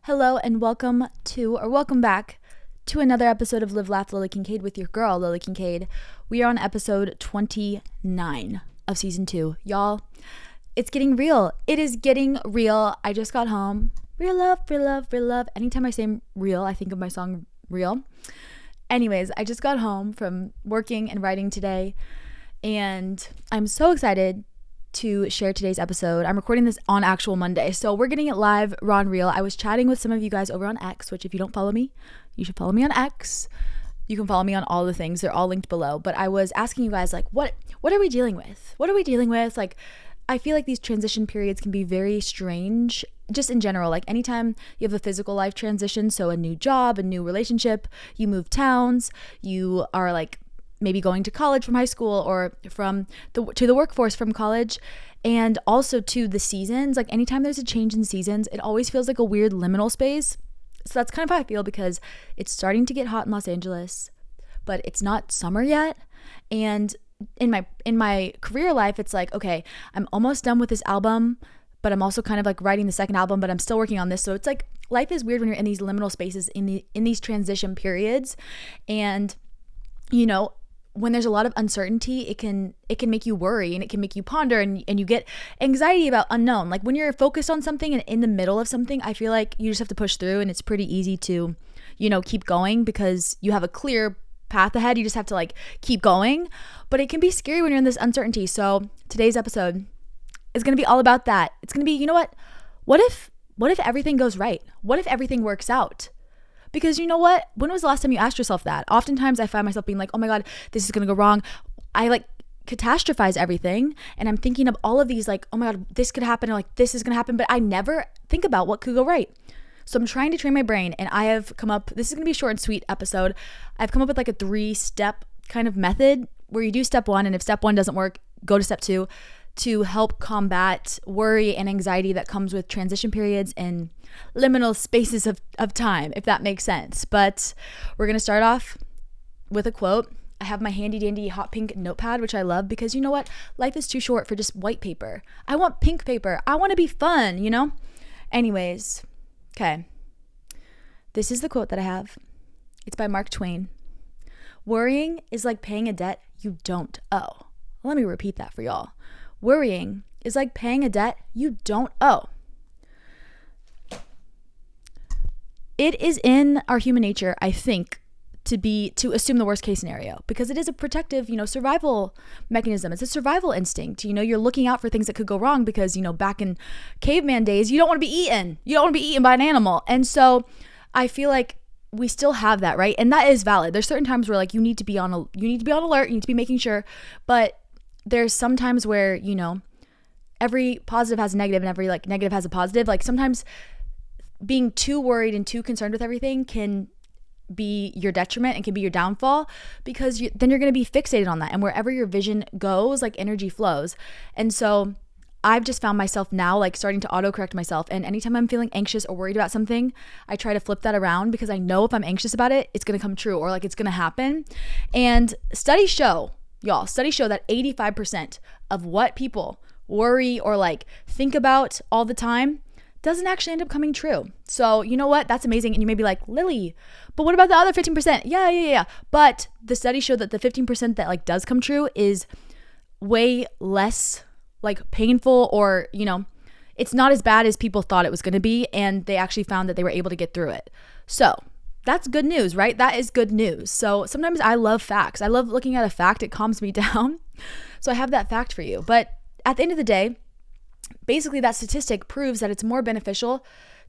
Hello and welcome back to another episode of Live Laugh Lily Kincade with your girl Lily Kincade. We are on episode 29 of season 2. Y'all, it's getting real. It is getting real. I just got home. Real love, real love, real love. Anytime I say real, I think of my song Real. Anyways, I just got home from working and writing today, and I'm so excited to share today's episode. I'm recording this on actual Monday, so we're getting it live, raw and real. I was chatting with some of you guys over on X, which if you don't follow me, you should follow me on X. You can follow me on all the things. They're all linked below. But I was asking you guys, like, what are we dealing with? What are we dealing with? Like, I feel like these transition periods can be very strange, just in general. Like, anytime you have a physical life transition, so a new job, a new relationship, you move towns, you are like maybe going to college from high school or to the workforce from college, and also to the seasons. Like, anytime there's a change in seasons, it always feels like a weird liminal space. So that's kind of how I feel, because it's starting to get hot in Los Angeles, but it's not summer yet. And in my career life, it's like, okay, I'm almost done with this album, but I'm also kind of like writing the second album, but I'm still working on this. So it's like life is weird when you're in these liminal spaces, in these transition periods. And you know, when there's a lot of uncertainty, it can make you worry, and it can make you ponder, and you get anxiety about unknown. Like, when you're focused on something and in the middle of something, I feel like you just have to push through, and it's pretty easy to, keep going because you have a clear path ahead. You just have to like keep going. But it can be scary when you're in this uncertainty. So today's episode is going to be all about that. It's going to be, you know what? What if everything goes right? What if everything works out? Because you know what? When was the last time you asked yourself that? Oftentimes I find myself being like, oh my God, this is going to go wrong. I like catastrophize everything, and I'm thinking of all of these like, oh my God, this could happen, or like this is going to happen, but I never think about what could go right. So I'm trying to train my brain, and I have come up, this is going to be a short and sweet episode. I've come up with like a 3-step kind of method where you do step 1, and if step 1 doesn't work, go to step 2 to help combat worry and anxiety that comes with transition periods and liminal spaces of time, if that makes sense. But we're going to start off with a quote. I have my handy dandy hot pink notepad, which I love, because you know what? Life is too short for just white paper. I want pink paper. I want to be fun, Anyways, okay. This is the quote that I have. It's by Mark Twain. Worrying is like paying a debt you don't owe. Let me repeat that for y'all. Worrying is like paying a debt you don't owe. It is in our human nature, I think, to assume the worst case scenario, because it is a protective, survival mechanism. It's a survival instinct. You're looking out for things that could go wrong because, back in caveman days, you don't want to be eaten. You don't want to be eaten by an animal. And so I feel like we still have that, right? And that is valid. There's certain times where like you need to be on alert, you need to be making sure, but there's some times where, every positive has a negative and every like negative has a positive. Like, sometimes being too worried and too concerned with everything can be your detriment and can be your downfall, because then you're going to be fixated on that. And wherever your vision goes, like, energy flows. And so I've just found myself now like starting to autocorrect myself. And anytime I'm feeling anxious or worried about something, I try to flip that around, because I know if I'm anxious about it, it's going to come true, or like it's going to happen. And studies show that 85% of what people worry or like think about all the time doesn't actually end up coming true. So you know what? That's amazing. And you may be like, Lily, but what about the other 15%? Yeah. But the studies show that the 15% that like does come true is way less like painful, or, it's not as bad as people thought it was going to be. And they actually found that they were able to get through it. So that's good news, right? That is good news. So sometimes I love facts. I love looking at a fact. It calms me down. So I have that fact for you. But at the end of the day, basically that statistic proves that it's more beneficial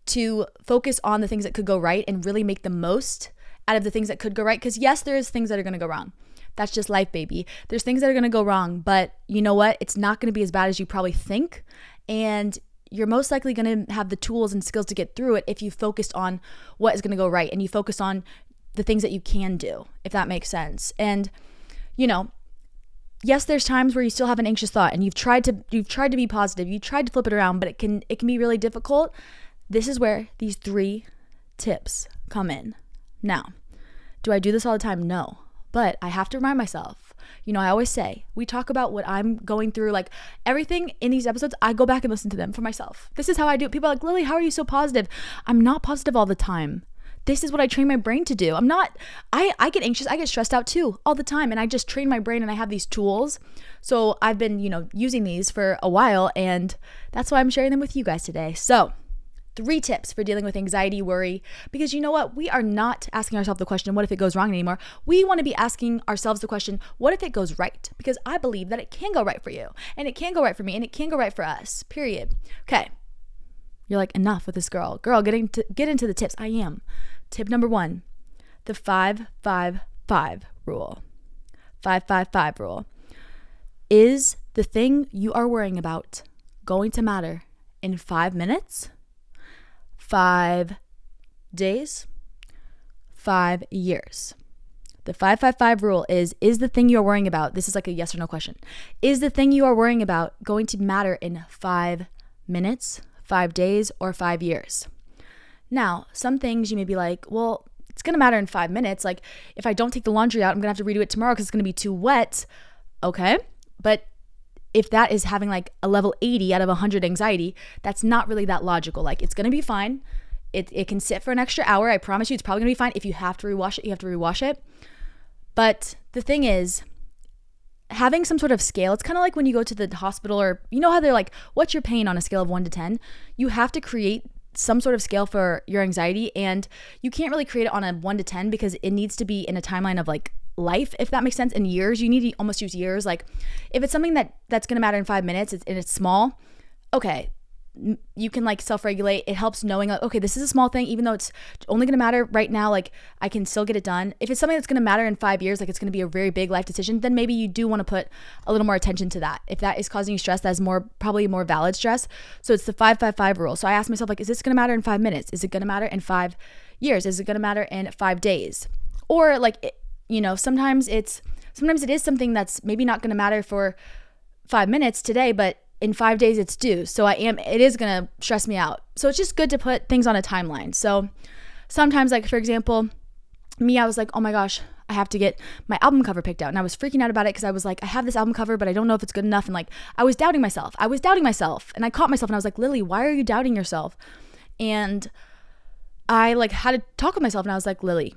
to focus on the things that could go right and really make the most out of the things that could go right. Because yes, there is things that are going to go wrong. That's just life, baby. There's things that are going to go wrong, but you know what? It's not going to be as bad as you probably think. And you're most likely going to have the tools and skills to get through it if you focused on what is going to go right, and you focus on the things that you can do, if that makes sense. And, yes, there's times where you still have an anxious thought, and you've tried to be positive, you tried to flip it around, but it can be really difficult. This is where these 3 tips come in. Now, do I do this all the time? No. But I have to remind myself I always say, we talk about what I'm going through, like everything in these episodes, I go back and listen to them for myself. This is how I do it. People are like, Lily, how are you so positive? I'm not positive all the time. This is what I train my brain to do. I get anxious. I get stressed out too all the time. And I just train my brain and I have these tools. So I've been, using these for a while, and that's why I'm sharing them with you guys today. So 3 tips for dealing with anxiety, worry, because you know what? We are not asking ourselves the question, what if it goes wrong anymore? We want to be asking ourselves the question, what if it goes right? Because I believe that it can go right for you, and it can go right for me, and it can go right for us, period. Okay. You're like, enough with this girl. Girl, get into the tips. I am. Tip number 1, the 5-5-5 rule. 5-5-5 rule. Is the thing you are worrying about going to matter in 5 minutes, 5 days, 5 years? The 5-5-5 rule is the thing you are worrying about, this is like a yes or no question, is the thing you are worrying about going to matter in 5 minutes, 5 days, or 5 years? Now, some things you may be like, well, it's going to matter in 5 minutes. Like if I don't take the laundry out, I'm going to have to redo it tomorrow because it's going to be too wet. Okay. But if that is having like a level 80 out of 100 anxiety, that's not really that logical. Like it's going to be fine. It can sit for an extra hour. I promise you it's probably going to be fine. If you have to rewash it, you have to rewash it. But the thing is, having some sort of scale, it's kind of like when you go to the hospital, or how they're like, what's your pain on a scale of 1 to 10? You have to create some sort of scale for your anxiety, and you can't really create it on a 1 to 10 because it needs to be in a timeline of like life, if that makes sense. In years, you need to almost use years. Like if it's something that's going to matter in 5 minutes and it's small, okay, you can like self-regulate. It helps knowing like, okay, this is a small thing, even though it's only going to matter right now, like I can still get it done. If it's something that's going to matter in 5 years, like it's going to be a very big life decision, then maybe you do want to put a little more attention to that. If that is causing you stress, that's probably more valid stress. So it's the 5-5-5 rule. So I asked myself, like, is this going to matter in 5 minutes? Is it going to matter in 5 years? Is it going to matter in 5 days? Or like, sometimes it is something that's maybe not going to matter for 5 minutes today, but in 5 days it's due. So it is going to stress me out. So it's just good to put things on a timeline. So sometimes, like, for example, I was like, oh my gosh, I have to get my album cover picked out. And I was freaking out about it because I was like, I have this album cover, but I don't know if it's good enough. And like, I was doubting myself. And I caught myself and I was like, Lily, why are you doubting yourself? And I like had to talk with myself and I was like, Lily,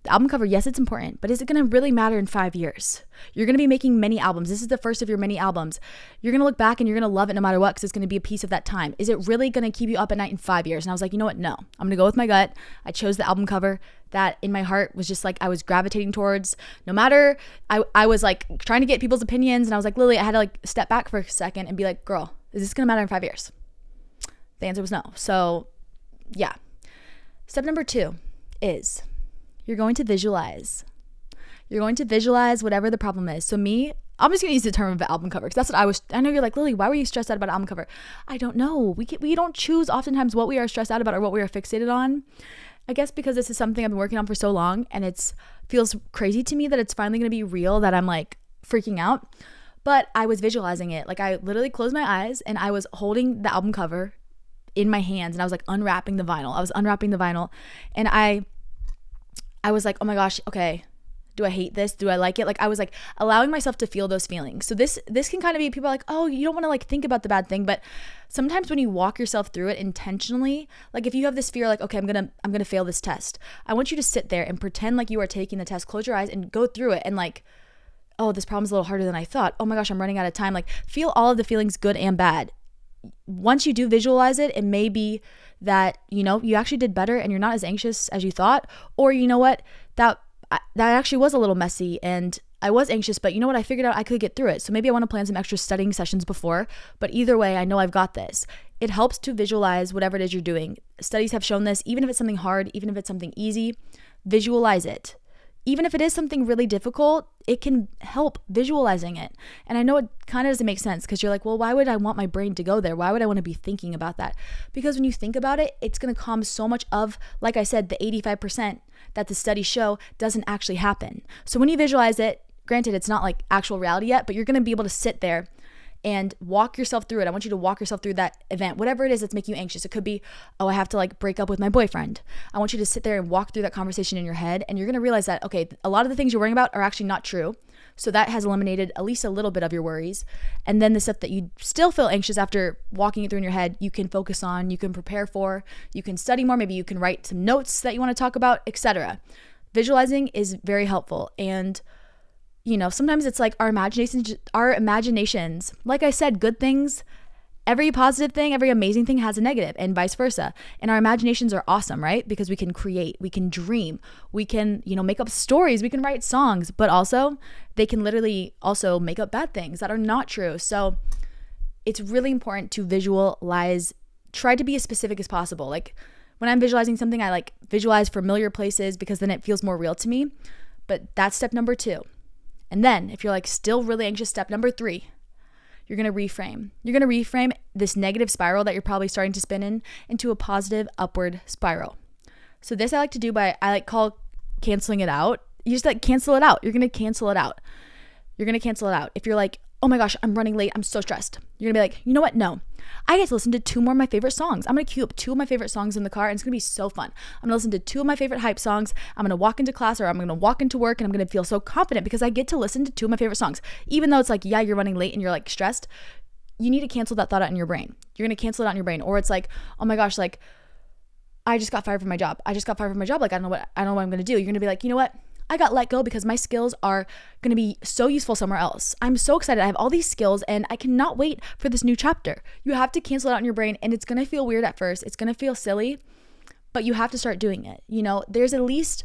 the album cover, yes, it's important, but is it going to really matter in 5 years? You're going to be making many albums. This is the first of your many albums. You're going to look back and you're going to love it no matter what because it's going to be a piece of that time. Is it really going to keep you up at night in 5 years? And I was like, you know what? No, I'm going to go with my gut. I chose the album cover that in my heart was just like I was gravitating towards. No matter, I was like trying to get people's opinions, and I was like, Lily, I had to like step back for a second and be like, girl, is this going to matter in 5 years? The answer was no. So yeah. Step number 2 is you're going to visualize. You're going to visualize whatever the problem is. So I'm just going to use the term of the album cover because that's what I know you're like, Lily, why were you stressed out about album cover? I don't know. We don't choose oftentimes what we are stressed out about or what we are fixated on. I guess because this is something I've been working on for so long, and it feels crazy to me that it's finally going to be real, that I'm like freaking out. But I was visualizing it. Like I literally closed my eyes and I was holding the album cover in my hands and I was like unwrapping the vinyl. And I was like, oh my gosh, okay, do I hate this? Do I like it? Like I was like allowing myself to feel those feelings. So this can kind of be, people are like, oh, you don't want to like think about the bad thing, but sometimes when you walk yourself through it intentionally, like if you have this fear, like, okay, I'm gonna fail this test, I want you to sit there and pretend like you are taking the test, close your eyes and go through it and like, oh, this problem's a little harder than I thought. Oh my gosh, I'm running out of time. Like feel all of the feelings, good and bad. Once you do visualize it, it may be that, you actually did better and you're not as anxious as you thought. Or you know what, that actually was a little messy and I was anxious, but you know what, I figured out I could get through it. So maybe I want to plan some extra studying sessions before, but either way, I know I've got this. It helps to visualize whatever it is you're doing. Studies have shown this, even if it's something hard, even if it's something easy, visualize it. Even if it is something really difficult, it can help visualizing it. And I know it kind of doesn't make sense because you're like, well, why would I want my brain to go there? Why would I want to be thinking about that? Because when you think about it, it's going to calm so much of, like I said, the 85% that the studies show doesn't actually happen. So when you visualize it, granted, it's not like actual reality yet, but you're going to be able to sit there and walk yourself through it. I want you to walk yourself through that event, whatever it is that's making you anxious. It could be, oh, I have to like break up with my boyfriend. I want you to sit there and walk through that conversation in your head, and you're going to realize that, okay, a lot of the things you're worrying about are actually not true. So that has eliminated at least a little bit of your worries. And then the stuff that you still feel anxious after walking it through in your head, you can focus on, you can prepare for, you can study more, maybe you can write some notes that you want to talk about, etc. Visualizing is very helpful. And sometimes it's like our imaginations, like I said, good things, every positive thing, every amazing thing has a negative, and vice versa. And our imaginations are awesome, right? Because we can create, we can dream, we can, make up stories, we can write songs, but also they can literally also make up bad things that are not true. So it's really important to visualize, try to be as specific as possible. Like when I'm visualizing something, I like visualize familiar places because then it feels more real to me. But that's step number 2. And then if you're like still really anxious, step number 3, you're going to reframe. You're going to reframe this negative spiral that you're probably starting to spin into a positive upward spiral. So this I like to do call canceling it out. You just like cancel it out. You're going to cancel it out. You're going to cancel it out. If you're like, oh my gosh, I'm running late, I'm so stressed, you're going to be like, you know what? No, I get to listen to 2 more of my favorite songs. I'm going to queue up 2 of my favorite songs in the car, and it's going to be so fun. I'm going to listen to 2 of my favorite hype songs. I'm going to walk into class, or I'm going to walk into work, and I'm going to feel so confident because I get to listen to 2 of my favorite songs. Even though it's like, yeah, you're running late and you're like stressed, you need to cancel that thought out in your brain. You're going to cancel it out in your brain. Or it's like, oh my gosh, like I just got fired from my job. Like I don't know what I'm going to do. You're going to be like, you know what? I got let go because my skills are going to be so useful somewhere else. I'm so excited. I have all these skills and I cannot wait for this new chapter. You have to cancel it out in your brain, and it's going to feel weird at first. It's going to feel silly, but you have to start doing it. There's at least,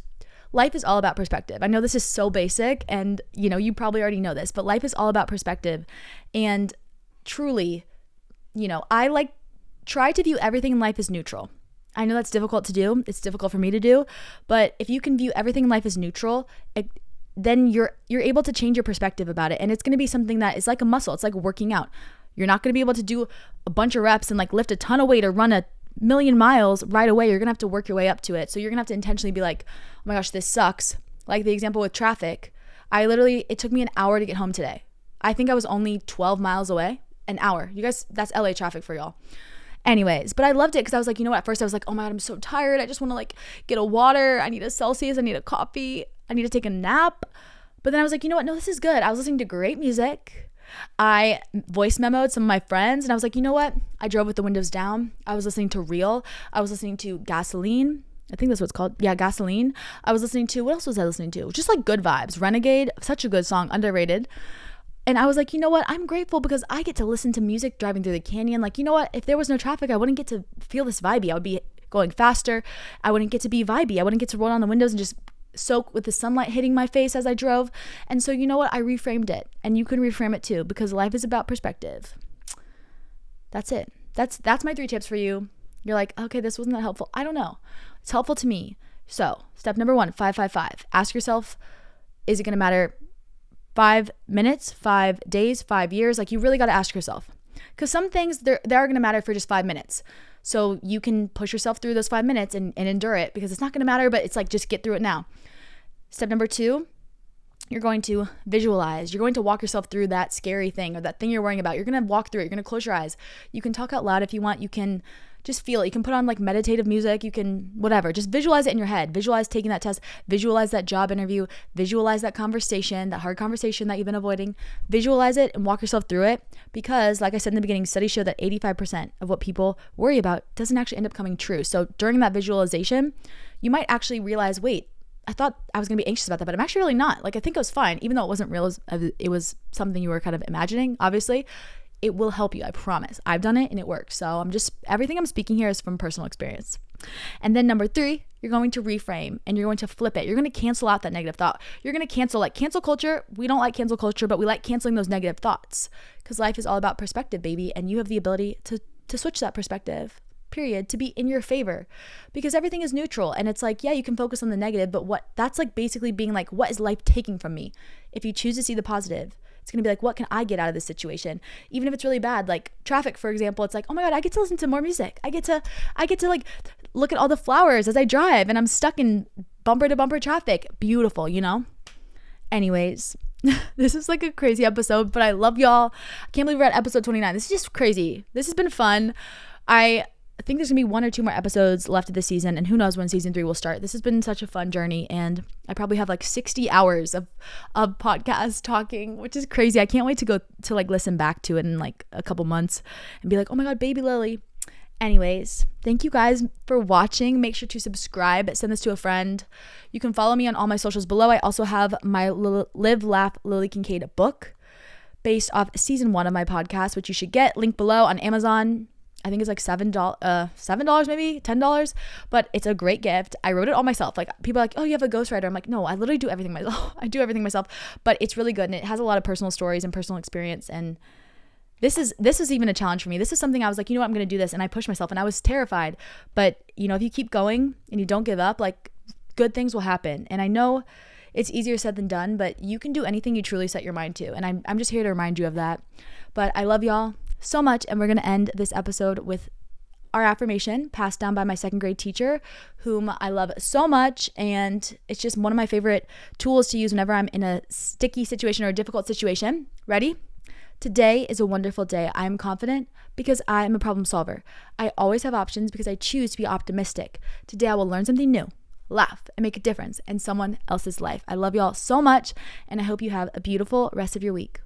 life is all about perspective. I know this is so basic and, you probably already know this, but life is all about perspective. And truly, I try to view everything in life as neutral. I know that's difficult to do. It's difficult for me to do. But if you can view everything in life as neutral, then you're able to change your perspective about it. And it's going to be something that is like a muscle. It's like working out. You're not going to be able to do a bunch of reps and lift a ton of weight or run 1,000,000 miles right away. You're going to have to work your way up to it. So you're going to have to intentionally be like, oh my gosh, this sucks. Like the example with traffic. It took me an hour to get home today. I think I was only 12 miles away. An hour. You guys, that's LA traffic for y'all. Anyways, but I loved it because I was like, at first I was like, oh my God, I'm so tired. I just want to get a water. I need a Celsius. I need a coffee. I need to take a nap. But then I was like, no, this is good. I was listening to great music. I voice memoed some of my friends and I was like, I drove with the windows down. I was listening to Real. I was listening to Gasoline. I think that's what it's called. Yeah, Gasoline. I was listening to, what else was I listening to? Just good vibes. Renegade, such a good song, underrated. And I was like, I'm grateful because I get to listen to music driving through the canyon. If there was no traffic, I wouldn't get to feel this vibey. I would be going faster. I wouldn't get to be vibey. I wouldn't get to roll down the windows and just soak with the sunlight hitting my face as I drove. And so I reframed it. And you can reframe it too because life is about perspective. That's it. That's my 3 tips for you. You're like, okay, this wasn't that helpful. I don't know. It's helpful to me. So step number 1, 5-5-5. Ask yourself, is it going to matter 5 minutes, 5 days, 5 years? You really got to ask yourself, because some things they are going to matter for just 5 minutes. So you can push yourself through those 5 minutes and endure it because it's not going to matter, but it's just get through it now. Step number 2, you're going to visualize. You're going to walk yourself through that scary thing or that thing you're worrying about. You're going to walk through it. You're going to close your eyes. You can talk out loud if you want. You can just feel it. You can put on meditative music. You can whatever. Just visualize it in your head. Visualize taking that test. Visualize that job interview. Visualize that conversation, that hard conversation that you've been avoiding. Visualize it and walk yourself through it because, like I said in the beginning, studies show that 85% of what people worry about doesn't actually end up coming true. So during that visualization, you might actually realize, wait, I thought I was going to be anxious about that, but I'm actually really not. I think it was fine, even though it wasn't real. It was something you were kind of imagining, obviously. It will help you, I promise. I've done it and it works. So everything I'm speaking here is from personal experience. And then number 3, you're going to reframe and you're going to flip it. You're going to cancel out that negative thought. You're going to cancel cancel culture. We don't like cancel culture, but we like canceling those negative thoughts because life is all about perspective, baby. And you have the ability to switch that perspective, period, to be in your favor because everything is neutral. And it's yeah, you can focus on the negative, but that's basically being what is life taking from me? If you choose to see the positive, it's going to be what can I get out of this situation? Even if it's really bad, traffic, for example, it's oh my God, I get to listen to more music. I get to look at all the flowers as I drive and I'm stuck in bumper to bumper traffic. Beautiful, Anyways, this is a crazy episode, but I love y'all. I can't believe we're at episode 29. This is just crazy. This has been fun. I I think there's gonna be 1 or 2 more episodes left of this season, and who knows when season 3 will start. This has been such a fun journey, and I probably have like 60 hours of podcast talking, which is crazy. I can't wait to go to like listen back to it in like a couple months and be like, oh my god, baby Lily. Anyways, thank you guys for watching. Make sure to subscribe, send this to a friend. You can follow me on all my socials below. I also have my Live Laugh Lily Kincade book based off season 1 of my podcast, which you should get. Link below on Amazon. I think it's like $7 maybe, $10, but it's a great gift. I wrote it all myself. Like, people are like, oh, you have a ghostwriter. I'm like, no, I literally do everything myself. I do everything myself, but it's really good, and it has a lot of personal stories and personal experience, and this is even a challenge for me. This is something I was like, you know what, I'm going to do this, and I pushed myself, and I was terrified, but you know, if you keep going and you don't give up, like, good things will happen. And I know it's easier said than done, but you can do anything you truly set your mind to, and I'm just here to remind you of that. But I love y'all so much, and we're going to end this episode with our affirmation passed down by my 2nd grade teacher, whom I love so much, and it's just one of my favorite tools to use whenever I'm in a sticky situation or a difficult situation. Ready? Today is a wonderful day. I am confident because I am a problem solver. I always have options because I choose to be optimistic. Today I will learn something new, laugh, and make a difference in someone else's life. I love y'all so much, and I hope you have a beautiful rest of your week.